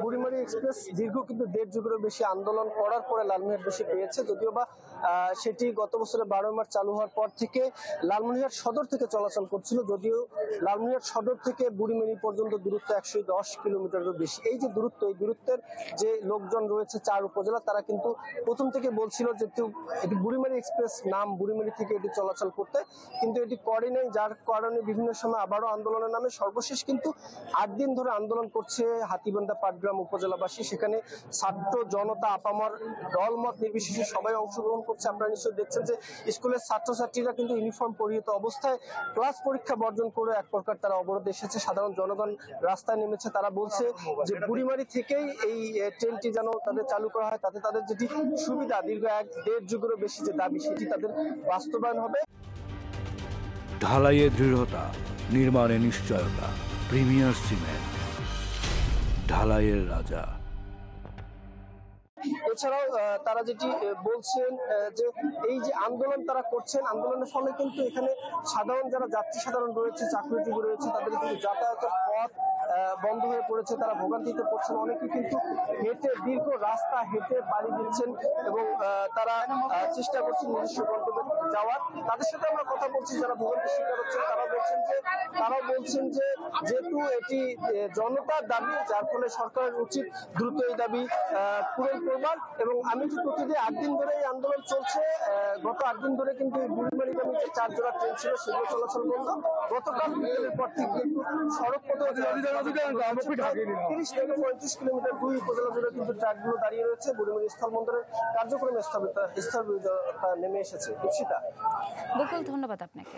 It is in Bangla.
বুড়িমারি এক্সপ্রেস দীর্ঘ কিন্তু 1.5 যুগেরও বেশি আন্দোলন করার পরে লালমনিরহাট পেয়েছে, যদিও বা সেটি গত বছরের 12 মার্চ চালু হওয়ার পর থেকে লালমনিরহাট সদর থেকে চলাচল করছিল। যদিও লালমনিরহাট সদর থেকে বুড়িমারি পর্যন্ত দূরত্ব 110 কিলোমিটারেরও বেশি। এই যে দূরত্ব, এই দূরত্বের যে লোকজন রয়েছে 4 উপজেলা, তারা কিন্তু প্রথম থেকে বলছিল যে এটি বুড়িমারি এক্সপ্রেস নাম বুড়িমারি থেকে এটি চলাচল করতে, কিন্তু এটি করে নাই, যার কারণে বিভিন্ন সময় আবারও আন্দোলনের নামে সর্বশেষ কিন্তু 8 দিন ধরে আন্দোলন করছে হাতীবান্ধা পাটগ্রাম উপজেলাবাসী। সেখানে ছাত্র জনতা আপামর দলমত নির্বিশেষে সবাই অংশগ্রহণ করছে। আপনারা নিশ্চয়ই দেখছেন যে স্কুলের ছাত্রছাত্রীরা কিন্তু ইউনিফর্ম পরিহিত অবস্থায় ক্লাস পরীক্ষা বর্জন করে এক প্রকার তারা অবরোধে এসেছে। সাধারণ জনগণ রাস্তায় নেমেছে। তারা বলছে যে বুড়িমারি থেকেই এই ট্রেনটি যেন তাদের চালু করা হয়, তাতে তাদের যেটি সুবিধা, দীর্ঘ 1.5 যুগেরও বেশি যে দাবি, সেটি তাদের বাস্তবায়ন হবে। ঢালাইয়ে দৃঢ়তা, নির্মাণে নিশ্চয়তা, প্রিমিয়ার সিমেন্ট, ঢালাইয়ের রাজা। এছাড়াও তারা যেটি বলছেন যে এই যে আন্দোলন তারা করছেন, আন্দোলনের ফলে কিন্তু এখানে সাধারণ যারা যাত্রী সাধারণ রয়েছে, চাকরিজীবী রয়েছে, তাদের কিন্তু যাতায়াতের পথ বন্ধ হয়ে পড়েছে, তারা ভোগান্তিতে পড়ছেন। অনেকে কিন্তু হেঁটে দীর্ঘ রাস্তা হেঁটে পাড়ি দিচ্ছেন এবং তারা চেষ্টা করছেন নিজস্ব গন্তব্যে যাওয়ার। তাদের সাথে আমরা কথা বলছি যারা ভোগান্তির শিকার হচ্ছেন। তারাও বলছেন যে যেহেতু এটি জনতার দাবি, যার ফলে সরকারের উচিত দ্রুত এই দাবি পূরণ করবার। এবং আমি যে প্রতিদিন 8 দিন ধরে এই আন্দোলন চলছে, গত 8 দিন ধরে কিন্তু বুড়িমারিগামী যে 4 জোড়া ট্রেন ছিল সেগুলো চলাচল বন্ধ। গতকাল বিকেলের পর থেকে কিন্তু সড়ক পথে 30 থেকে 35 কিলোমিটার 2 উপজেলা জুড়ে কিন্তু ট্রাকগুলো দাঁড়িয়ে রয়েছে। বুড়িমারি স্থলবন্দরের কার্যক্রম স্থবিরতা নেমে এসেছে। দীপশিতা, বকুল, ধন্যবাদ আপনাকে।